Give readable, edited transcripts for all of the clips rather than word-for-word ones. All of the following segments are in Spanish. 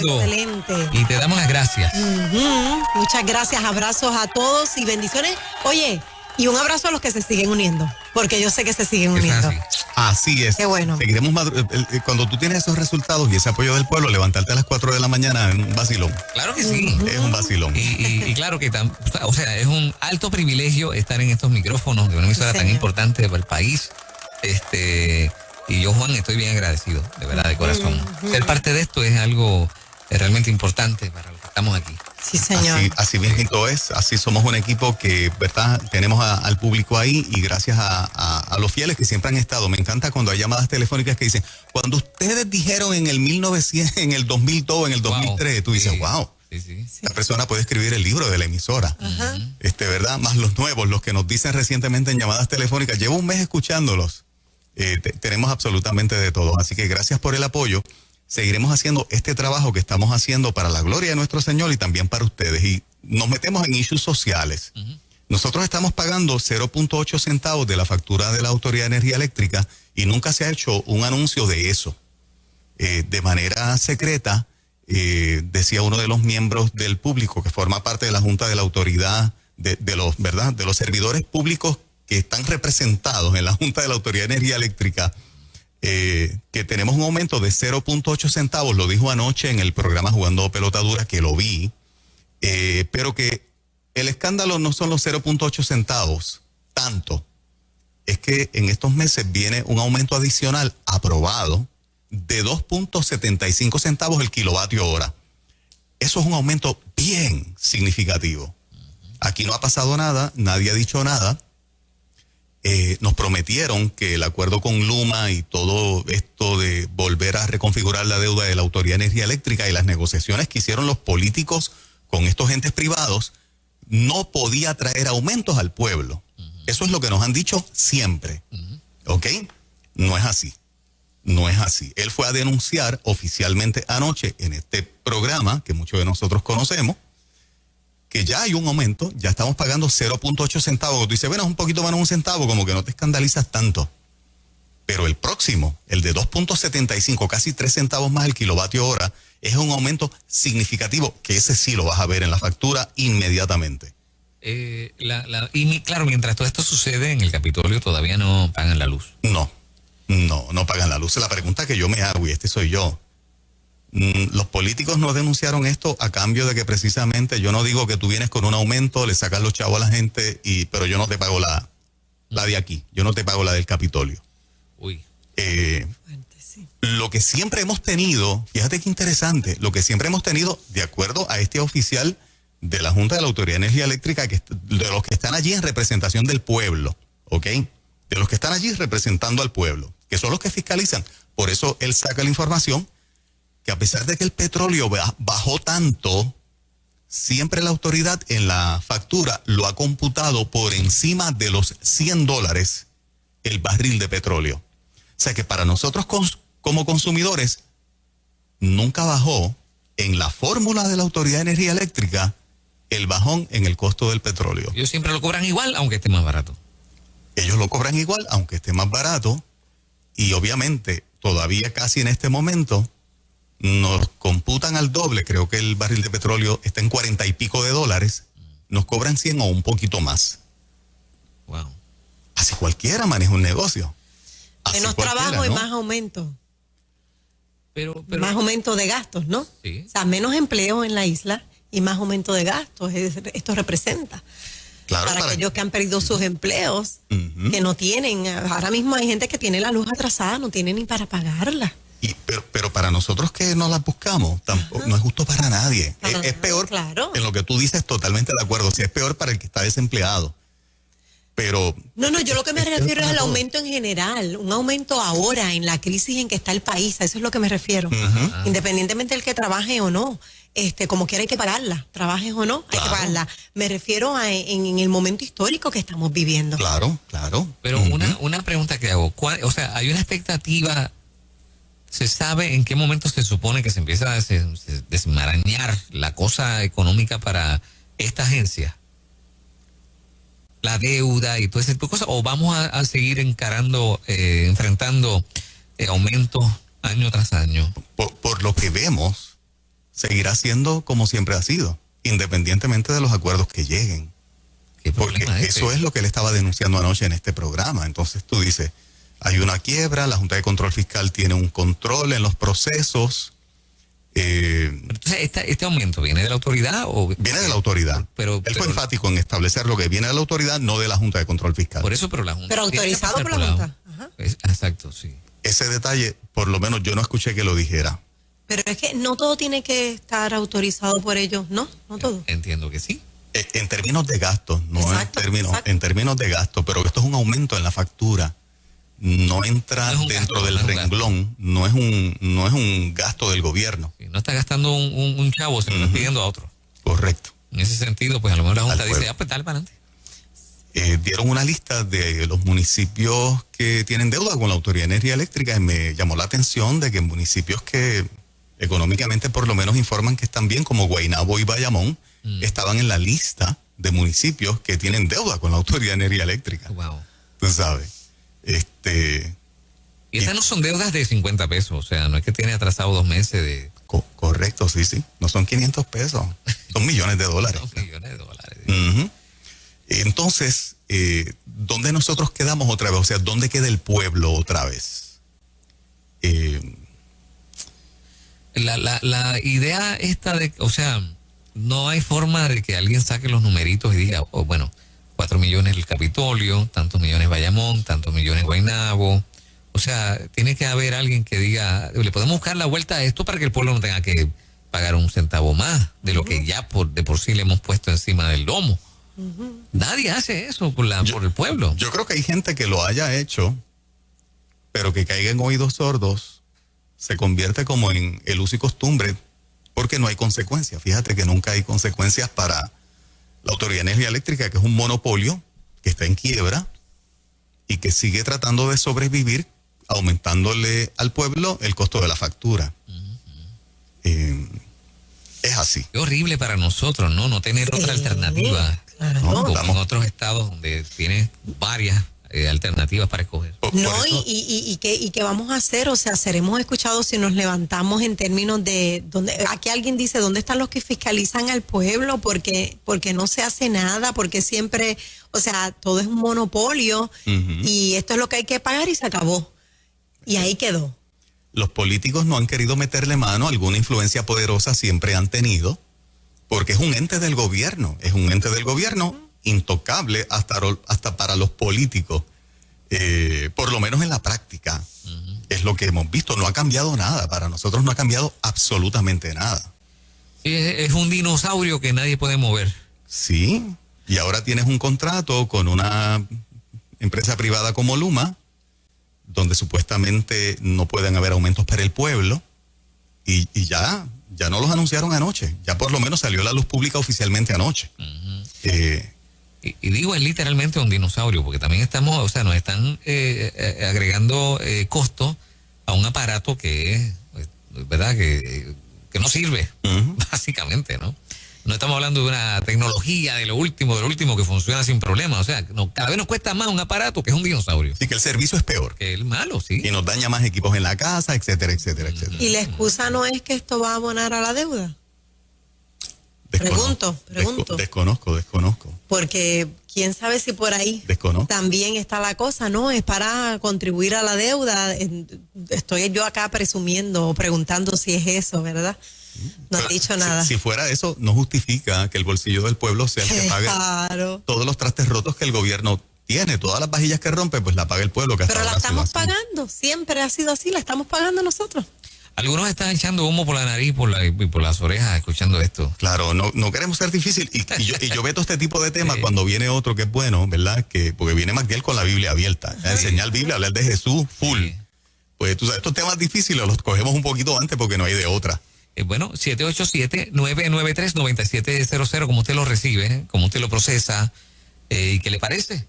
éxito. Excelente. Y te damos las gracias. Muchas gracias, abrazos a todos y bendiciones. Oye, y un abrazo a los que se siguen uniendo, porque yo sé que se siguen Eso es uniendo. así. Así es. Qué bueno. Seguiremos cuando tú tienes esos resultados y ese apoyo del pueblo, levantarte a las 4 de la mañana es un vacilón. Claro que sí. Es un vacilón. Y claro que o sea, es un alto privilegio estar en estos micrófonos de una emisora tan importante para el país. Y yo, Juan, estoy bien agradecido, de verdad, de corazón. Ser parte de esto es algo realmente importante para los que estamos aquí. Sí, señor. Así mismo es, así somos un equipo que, ¿verdad? Tenemos al público ahí y gracias a los fieles que siempre han estado. Me encanta cuando hay llamadas telefónicas que dicen, cuando ustedes dijeron en el 1900, en el 2002, en el 2003, tú dices, wow. Sí. La persona puede escribir el libro de la emisora, ¿verdad? Más los nuevos, los que nos dicen recientemente en llamadas telefónicas. Llevo un mes escuchándolos. Tenemos absolutamente de todo. Así que gracias por el apoyo. Seguiremos haciendo este trabajo que estamos haciendo para la gloria de nuestro Señor y también para ustedes. Y nos metemos en issues sociales. Nosotros estamos pagando 0.8 centavos de la factura de la Autoridad de Energía Eléctrica y nunca se ha hecho un anuncio de eso. De manera secreta, decía uno de los miembros del público que forma parte de la Junta de la Autoridad de los servidores públicos que están representados en la Junta de la Autoridad de Energía Eléctrica, que tenemos un aumento de 0.8 centavos, lo dijo anoche en el programa Jugando Pelota Dura, que lo vi, pero que el escándalo no son los 0.8 centavos, tanto, es que en estos meses viene un aumento adicional aprobado de 2.75 centavos el kilovatio hora. Eso es un aumento bien significativo. Aquí no ha pasado nada, nadie ha dicho nada. Nos prometieron que el acuerdo con Luma y todo esto de volver a reconfigurar la deuda de la Autoridad de Energía Eléctrica y las negociaciones que hicieron los políticos con estos entes privados no podía traer aumentos al pueblo. Eso es lo que nos han dicho siempre. ¿Ok? No es así. No es así. Él fue a denunciar oficialmente anoche en este programa que muchos de nosotros conocemos, que ya hay un aumento, ya estamos pagando 0.8 centavos. Tú dices, bueno, es un poquito menos un centavo, como que no te escandalizas tanto. Pero el próximo, el de 2.75, casi 3 centavos más el kilovatio hora, es un aumento significativo, que ese sí lo vas a ver en la factura inmediatamente. Y claro, mientras todo esto sucede en el Capitolio, todavía no pagan la luz. No pagan la luz. La pregunta que yo me hago, y este soy yo, los políticos no denunciaron esto a cambio de que precisamente, yo no digo que tú vienes con un aumento, le sacas los chavos a la gente, pero yo no te pago la de aquí, yo no te pago la del Capitolio. Uy. Lo que siempre hemos tenido, fíjate qué interesante, lo que siempre hemos tenido, de acuerdo a este oficial de la Junta de la Autoridad de Energía Eléctrica, de los que están allí en representación del pueblo, ¿ok? De los que están allí representando al pueblo, que son los que fiscalizan. Por eso él saca la información que a pesar de que el petróleo bajó tanto, siempre la autoridad en la factura lo ha computado por encima de los $100 el barril de petróleo. O sea que para nosotros como consumidores, nunca bajó en la fórmula de la Autoridad de Energía Eléctrica el bajón en el costo del petróleo. Ellos siempre lo cobran igual, aunque esté más barato. Ellos lo cobran igual, aunque esté más barato, y obviamente todavía casi en este momento nos computan al doble. Creo que el barril de petróleo está en 40 y pico de dólares, nos cobran 100 o un poquito más. Wow. Así cualquiera maneja un negocio. Menos trabajo, ¿no? Y más aumento. Pero más aumento de gastos, ¿no? Sí. O sea, menos empleo en la isla y más aumento de gastos. Esto representa. Claro, para aquellos que han perdido sus empleos, que no tienen. Ahora mismo hay gente que tiene la luz atrasada, no tiene ni para pagarla. Pero para nosotros que no las buscamos, tampoco, no es justo para nadie. Es peor, claro. En lo que tú dices, totalmente de acuerdo. Sí, es peor para el que está desempleado. Pero... No, yo lo que me refiero es al aumento en general. Un aumento ahora, en la crisis en que está el país. A eso es lo que me refiero. Independientemente del que trabaje o no. Como quiera hay que pagarla. Trabajes o no, hay que pagarla. Me refiero en el momento histórico que estamos viviendo. Claro. Pero una pregunta que hago. O sea, hay una expectativa... ¿Se sabe en qué momento se supone que se empieza a desmarañar la cosa económica para esta agencia? La deuda y todo ese tipo de cosas. ¿O vamos a seguir enfrentando aumentos año tras año? Por lo que vemos, seguirá siendo como siempre ha sido, independientemente de los acuerdos que lleguen. Porque eso es lo que él estaba denunciando anoche en este programa. Entonces tú dices, hay una quiebra, la Junta de Control Fiscal tiene un control en los procesos. Entonces, ¿este aumento viene de la autoridad o...? Viene de la autoridad. Él fue enfático en establecer lo que viene de la autoridad, no de la Junta de Control Fiscal. Por eso, pero la Junta... Pero autorizado por la Junta. Ajá. Exacto, sí. Ese detalle, por lo menos yo no escuché que lo dijera. Pero es que no todo tiene que estar autorizado por ellos, ¿no? No todo. Entiendo que sí. En términos de gastos, no exacto, en términos de gastos, pero esto es un aumento en la factura. No entra no dentro gasto, del renglón, no es un gasto del gobierno. Sí, no está gastando un chavo, se lo está pidiendo a otro. Correcto. En ese sentido, pues a lo mejor la Junta dice, pues dale para adelante. Dieron una lista de los municipios que tienen deuda con la Autoridad de Energía Eléctrica y me llamó la atención de que municipios que económicamente por lo menos informan que están bien, como Guaynabo y Bayamón, estaban en la lista de municipios que tienen deuda con la Autoridad de Energía Eléctrica. Wow. Tú sabes. Y estas no son deudas de 50 pesos, o sea, no es que tiene atrasado 2 meses de... Correcto, sí. No son 500 pesos, son millones de dólares. Son millones de dólares. Uh-huh. Entonces, ¿dónde nosotros quedamos otra vez? O sea, ¿dónde queda el pueblo otra vez? La idea esta de, o sea, no hay forma de que alguien saque los numeritos y diga, oh, bueno, 4 millones el Capitolio, tantos millones Bayamón, tantos millones Guaynabo. O sea, tiene que haber alguien que diga, le podemos buscar la vuelta a esto para que el pueblo no tenga que pagar un centavo más de lo que ya de por sí le hemos puesto encima del lomo. Nadie hace eso por el pueblo. Yo creo que hay gente que lo haya hecho, pero que caiga en oídos sordos, se convierte como en el uso y costumbre, porque no hay consecuencias. Fíjate que nunca hay consecuencias para la Autoridad de Energía Eléctrica, que es un monopolio que está en quiebra y que sigue tratando de sobrevivir, aumentándole al pueblo el costo de la factura. Es así. Qué horrible para nosotros, ¿no? No tener otra alternativa. Claro. Como en otros estados donde tienes varias alternativas para escoger. Y qué vamos a hacer, o sea, seremos escuchados si nos levantamos en términos de aquí alguien dice dónde están los que fiscalizan al pueblo, porque no se hace nada, porque siempre, o sea, todo es un monopolio y esto es lo que hay que pagar y se acabó. Y ahí quedó. Los políticos no han querido meterle mano, alguna influencia poderosa siempre han tenido, porque es un ente del gobierno, intocable hasta para los políticos, por lo menos en la práctica. Es lo que hemos visto, no ha cambiado nada, para nosotros no ha cambiado absolutamente nada. Es un dinosaurio que nadie puede mover. Sí, y ahora tienes un contrato con una empresa privada como Luma, donde supuestamente no pueden haber aumentos para el pueblo, y ya no los anunciaron anoche, ya por lo menos salió a la luz pública oficialmente anoche. Y digo, es literalmente un dinosaurio, porque también estamos, o sea, nos están agregando costos a un aparato que es, ¿verdad? Que no sirve, básicamente, ¿no? No estamos hablando de una tecnología de lo último que funciona sin problema. O sea, cada vez nos cuesta más un aparato que es un dinosaurio. Sí, que el servicio es peor. Que es malo, sí. Y nos daña más equipos en la casa, etcétera, etcétera, etcétera. ¿Y la excusa no es que esto va a abonar a la deuda? Pregunto. Desconozco. Porque quién sabe si por ahí también está la cosa, ¿no? Es para contribuir a la deuda. Estoy yo acá presumiendo o preguntando si es eso, ¿verdad? No has dicho nada. Si fuera eso, no justifica que el bolsillo del pueblo sea el que pague todos los trastes rotos que el gobierno tiene. Todas las vajillas que rompe, pues la paga el pueblo. Pero la estamos pagando. Siempre ha sido así, la estamos pagando nosotros. Algunos están echando humo por la nariz y por las orejas escuchando esto. Claro, no queremos ser difícil. Y yo veto este tipo de temas cuando viene otro que es bueno, ¿verdad? Porque viene Magdiel con la Biblia abierta. A enseñar Biblia, hablar de Jesús full. Sí. Pues tú sabes, estos temas difíciles los cogemos un poquito antes porque no hay de otra. Bueno, 787-993-9700, como usted lo recibe, como usted lo procesa, ¿y qué le parece?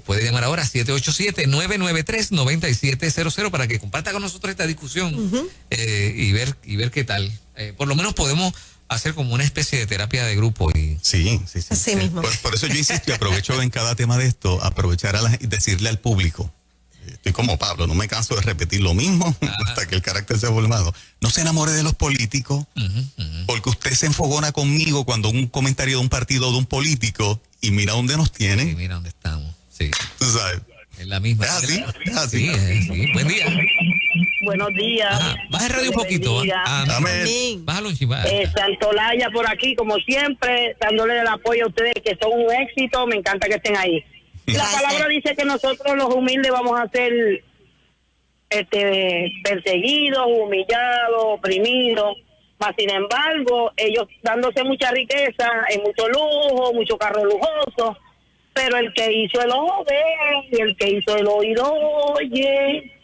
Puede llamar ahora 787-993-9700 para que comparta con nosotros esta discusión y ver qué tal. Por lo menos podemos hacer como una especie de terapia de grupo. Sí. Así mismo. Por eso yo insisto y aprovecho en cada tema de esto, aprovechar y decirle al público, estoy como Pablo, no me canso de repetir lo mismo hasta que el carácter sea formado. No se enamore de los políticos, porque usted se enfogona conmigo cuando un comentario de un partido o de un político, y mira dónde nos tiene. Sí, mira dónde estamos. Sí. Tú sabes. Es la misma. Es así, es así. Sí, sí. Buen día. Buenos días. Baja el radio un poquito. Amén. Bájalo un chivá. Santolaya por aquí, como siempre, dándole el apoyo a ustedes que son un éxito. Me encanta que estén ahí. La palabra dice que nosotros los humildes vamos a ser perseguidos, humillados, oprimidos. Mas, sin embargo, ellos dándose mucha riqueza, en mucho lujo, mucho carro lujoso. Pero el que hizo el ojo ve y el que hizo el oído oye.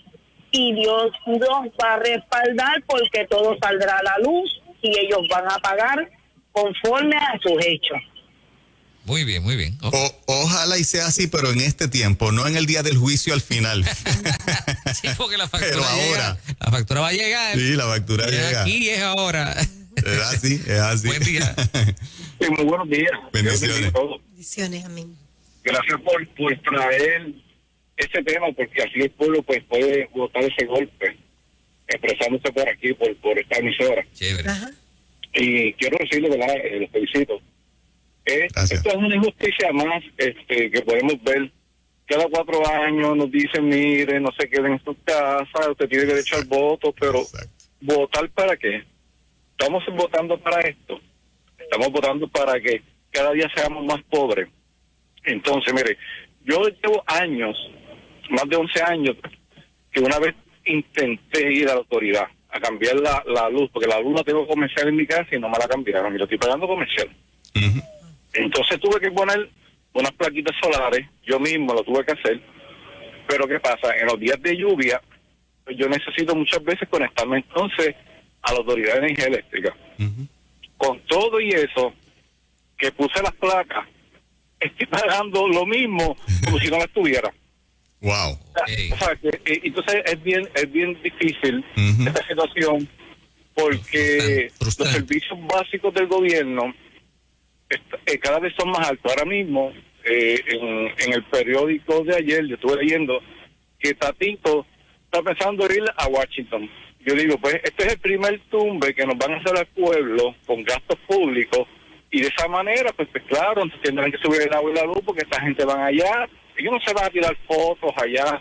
Y Dios nos va a respaldar porque todo saldrá a la luz y ellos van a pagar conforme a sus hechos. Muy bien, muy bien. Okay. Ojalá y sea así, pero en este tiempo, no en el día del juicio al final. Sí, porque la factura pero ahora. llega. La factura va a llegar. Sí, la factura llega. Aquí es ahora. Es así, es así. Buen día. Sí, muy buenos días. Bendiciones. Bendiciones, amén. Gracias por traer ese tema, porque así el pueblo pues puede votar ese golpe, expresándose por aquí, por esta emisora. Chévere. Ajá. Y quiero decirle, ¿verdad? Los felicito. Esto es una injusticia más que podemos ver. Cada 4 años nos dicen, mire, no se queden en su casa, usted tiene derecho al voto, pero ¿votar para qué? Estamos votando para esto. Estamos votando para que cada día seamos más pobres. Entonces, mire, yo llevo años, más de 11 años, que una vez intenté ir a la autoridad a cambiar la luz, porque la luz la tengo comercial en mi casa y no me la cambiaron, y lo estoy pagando comercial. Entonces tuve que poner unas plaquitas solares, yo mismo lo tuve que hacer, pero ¿qué pasa? En los días de lluvia, pues yo necesito muchas veces conectarme entonces a la autoridad de energía eléctrica. Con todo y eso, que puse las placas, estoy pagando lo mismo como si no la estuviera. Wow. Okay. O sea, que, entonces es bien difícil esta situación, porque los servicios básicos del gobierno cada vez son más altos. Ahora mismo, en el periódico de ayer, yo estuve leyendo que Tatito está pensando ir a Washington. Yo digo, pues este es el primer tumbe que nos van a hacer al pueblo con gastos públicos, y de esa manera, pues claro, tendrán que subir el agua y la luz porque esta gente van allá. Ellos no se van a tirar fotos allá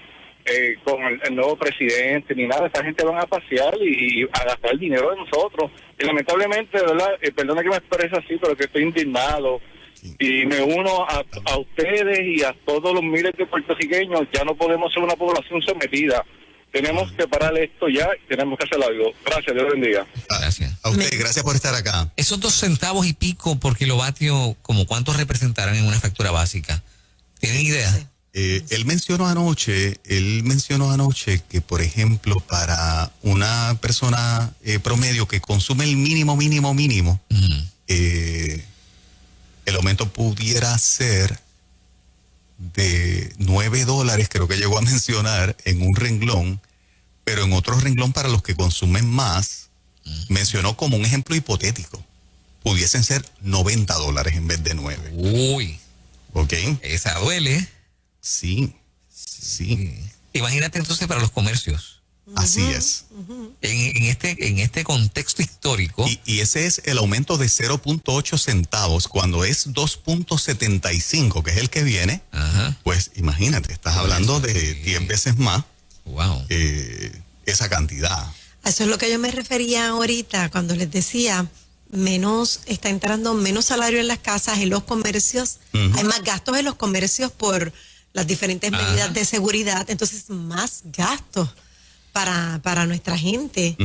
con el nuevo presidente ni nada. Esta gente van a pasear y a gastar el dinero de nosotros. Y lamentablemente, ¿verdad? Perdona que me exprese así, pero que estoy indignado. Y me uno a ustedes y a todos los miles de puertorriqueños. Ya no podemos ser una población sometida. Tenemos que parar esto ya y tenemos que hacer algo. Gracias, Dios bendiga. Gracias. A usted, gracias por estar acá. Esos 2 centavos y pico por kilovatio, ¿como cuántos representarán en una factura básica? ¿Tienen idea? Sí. Él mencionó anoche que, por ejemplo, para una persona promedio que consume el mínimo, el aumento pudiera ser de $9, creo que llegó a mencionar en un renglón, pero en otro renglón para los que consumen más, mencionó como un ejemplo hipotético, pudiesen ser $90 en vez de 9. Uy. ¿Ok? Esa duele. Sí. Imagínate entonces para los comercios. Así es. En este contexto histórico. Y ese es el aumento de 0.8 centavos. Cuando es 2.75, que es el que viene, pues imagínate, estás hablando de 10 veces más. Wow. Esa cantidad. A eso es lo que yo me refería ahorita cuando les decía, está entrando menos salario en las casas, en los comercios. Hay más gastos en los comercios por las diferentes medidas de seguridad, entonces más gastos para nuestra gente,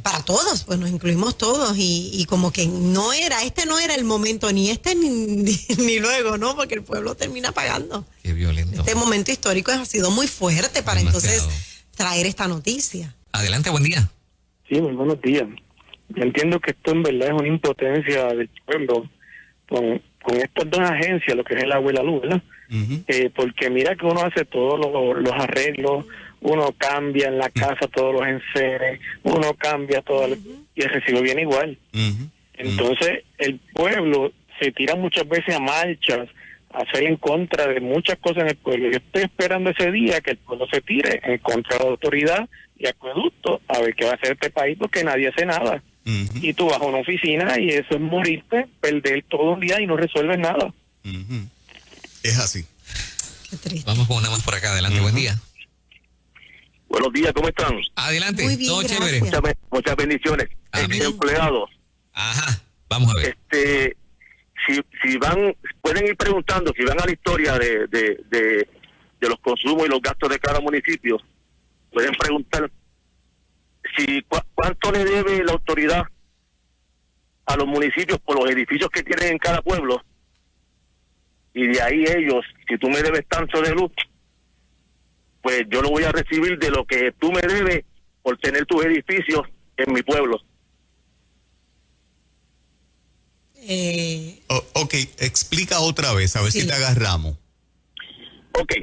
para todos, pues nos incluimos todos, y como que no era el momento, ni ni luego, ¿no? Porque el pueblo termina pagando. Qué violento. Este momento histórico ha sido muy fuerte para entonces traer esta noticia. Adelante, buen día. Sí, muy buenos días. Yo entiendo que esto en verdad es una impotencia del pueblo con estas 2 agencias, lo que es el agua y la luz, ¿verdad? Porque mira que uno hace todos los arreglos, uno cambia en la casa todos los enseres, uno cambia todo y el recibo viene igual. Entonces el pueblo se tira muchas veces a marchas hacer en contra de muchas cosas en el pueblo. Yo estoy esperando ese día que el pueblo se tire en contra de la autoridad y acueducto a ver qué va a hacer este país, porque nadie hace nada. Y tú vas a una oficina y eso es morirte, perder todo un día y no resuelves nada. Es así. Qué triste. Vamos con una más por acá. Adelante, buen día. Buenos días, ¿cómo están? Adelante, Muy bien, todo gracias. chévere. Muchas bendiciones. Amén. Empleados, Ajá, vamos a ver. si van, pueden ir preguntando, si van a la historia de los consumos y los gastos de cada municipio, pueden preguntar si cuánto le debe la autoridad a los municipios por los edificios que tienen en cada pueblo, y de ahí ellos, si tú me debes tanto de luz, pues yo lo voy a recibir de lo que tú me debes por tener tus edificios en mi pueblo. Ok, explica otra vez, a ver Sí. si te agarramos. Ok,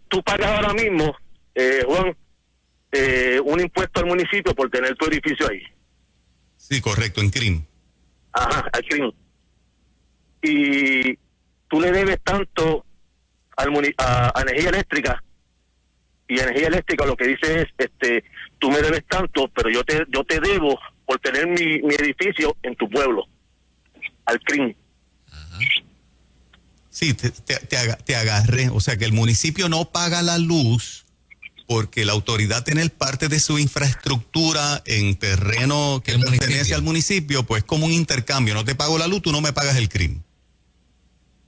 tú pagas ahora mismo, Juan, un impuesto al municipio por tener tu edificio ahí. Sí, correcto, en CRIM. Ajá, al crimen. Y tú le debes tanto a energía eléctrica, y energía eléctrica lo que dice es, tú me debes tanto, pero yo te debo por tener mi edificio en tu pueblo, al crimen. Sí, te agarré. O sea que el municipio no paga la luz porque la autoridad tiene parte de su infraestructura en terreno que El pertenece municipio. al municipio, pues como un intercambio. No te pago la luz, tú no me pagas el CRIM.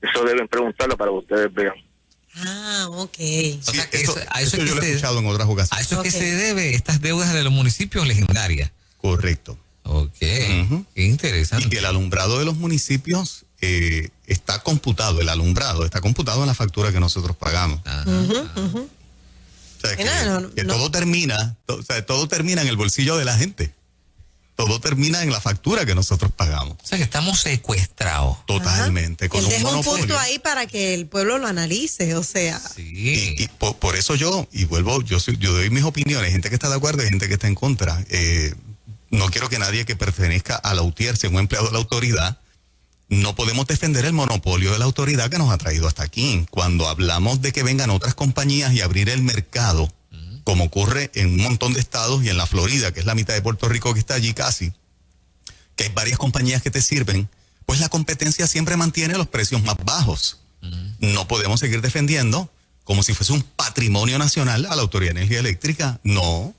Eso deben preguntarlo para que ustedes vean. Ah, ok. O sea, que eso a eso es yo que lo he se- escuchado en otras A ocasiones. eso es que Ok. se debe estas deudas de los municipios legendarias. Correcto. Ok, Ujú. qué interesante. Y que el alumbrado de los municipios está computado, está computado en la factura que nosotros pagamos. Ajá. O sea, Mira, que no. todo termina, todo termina en el bolsillo de la gente. Todo termina en la factura que nosotros pagamos. O sea, que estamos secuestrados. Totalmente. Con Él un deja un monopolio. punto ahí para que el pueblo lo analice, o sea. Sí. Y por eso yo doy mis opiniones, gente que está de acuerdo y gente que está en contra. No quiero que nadie que pertenezca a la UTIER sea un empleado de la autoridad. No podemos defender el monopolio de la autoridad que nos ha traído hasta aquí. Cuando hablamos de que vengan otras compañías y abrir el mercado, como ocurre en un montón de estados y en la Florida, que es la mitad de Puerto Rico que está allí casi, que hay varias compañías que te sirven, pues la competencia siempre mantiene los precios más bajos. No podemos seguir defendiendo como si fuese un patrimonio nacional a la Autoridad de Energía Eléctrica. No.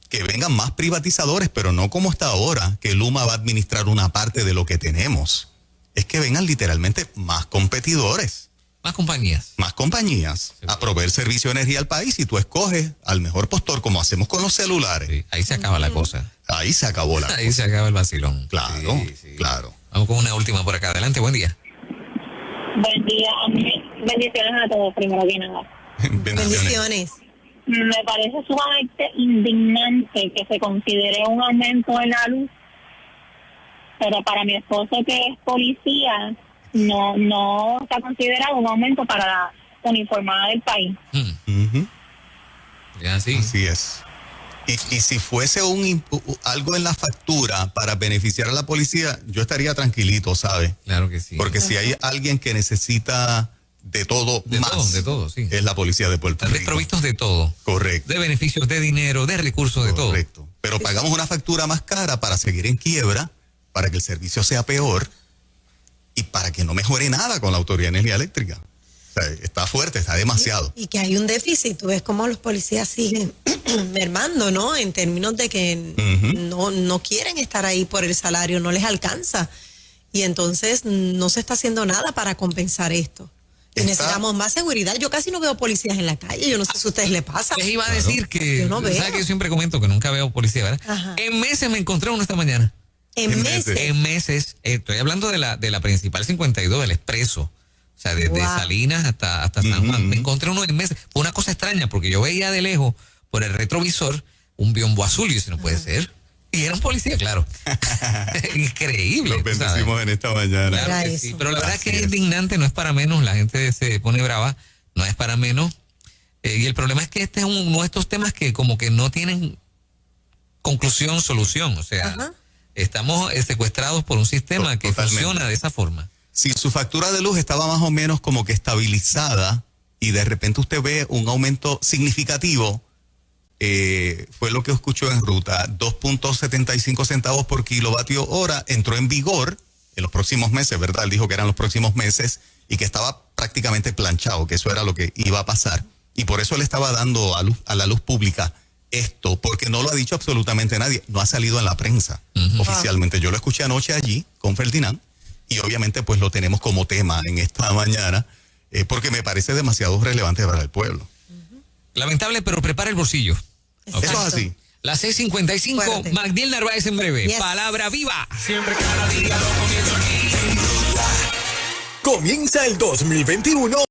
Que vengan más privatizadores, pero no como está ahora, que Luma va a administrar una parte de lo que tenemos. Es que vengan literalmente más competidores, Más compañías. más compañías a proveer servicio de energía al país, y tú escoges al mejor postor, como hacemos con los celulares. Sí, ahí se acaba la cosa. Ahí se acabó la Ahí cosa. se acaba el vacilón. Claro, Sí, sí. claro. Vamos con una última por acá. Adelante, buen día. Buen día, bendiciones a todos, primero que nada. Bendiciones. Me parece sumamente indignante que se considere un aumento en la luz, pero para mi esposo, que es policía, no está considerado un aumento para la uniformada del país. Ujú. Ya, sí. Así es. Y si fuese algo en la factura para beneficiar a la policía, yo estaría tranquilito, ¿sabe? Claro que sí. Porque si hay alguien que necesita de todo más, de todo, sí. es la policía de Puerto Están Rico. desprovistos de todo. Correcto. De beneficios, de dinero, de recursos, de todo. Correcto. Pero pagamos una factura más cara para seguir en quiebra, para que el servicio sea peor y para que no mejore nada con la Autoridad de Energía Eléctrica. O sea, está fuerte, está demasiado. Y que hay un déficit, tú ves cómo los policías siguen mermando, ¿no? En términos de que no quieren estar ahí por el salario, no les alcanza. Y entonces no se está haciendo nada para compensar esto. Y necesitamos más seguridad. Yo casi no veo policías en la calle, yo no sé si a ustedes les pasa. Les iba a decir que, Yo no veo. ¿sabes que yo siempre comento que nunca veo policía, ¿verdad? Ajá. En meses me encontré uno esta mañana. En meses. En meses, estoy hablando de la principal 52, del Expreso. O sea, desde Wow. Salinas hasta San Juan. Me encontré uno en meses. Fue una cosa extraña porque yo veía de lejos por el retrovisor un biombo azul y yo dije, no puede ser. Y era un policía, claro. Increíble. Los ¿sabes? bendecimos en esta mañana. Claro Era que eso. sí, pero la verdad es que Así es es. indignante, no es para menos, la gente se pone brava, no es para menos. Y el problema es que este es uno de estos temas que como que no tienen conclusión, solución. O sea, Ajá. estamos secuestrados por un sistema que Totalmente. funciona de esa forma. Si su factura de luz estaba más o menos como que estabilizada y de repente usted ve un aumento significativo, fue lo que escuchó en ruta, 2.75 centavos por kilovatio hora, entró en vigor en los próximos meses, ¿verdad? Él dijo que eran los próximos meses y que estaba prácticamente planchado, que eso era lo que iba a pasar. Y por eso le estaba dando a la luz pública esto, porque no lo ha dicho absolutamente nadie, no ha salido en la prensa oficialmente. Yo lo escuché anoche allí con Ferdinand y obviamente pues lo tenemos como tema en esta mañana, porque me parece demasiado relevante para el pueblo. Lamentable, pero prepara el bolsillo. Okay. Eso es así. Las 6:55, Magdiel Narváez en breve. Yes. Palabra viva. Siempre cada día lo comienzo aquí. Comienza el 2021.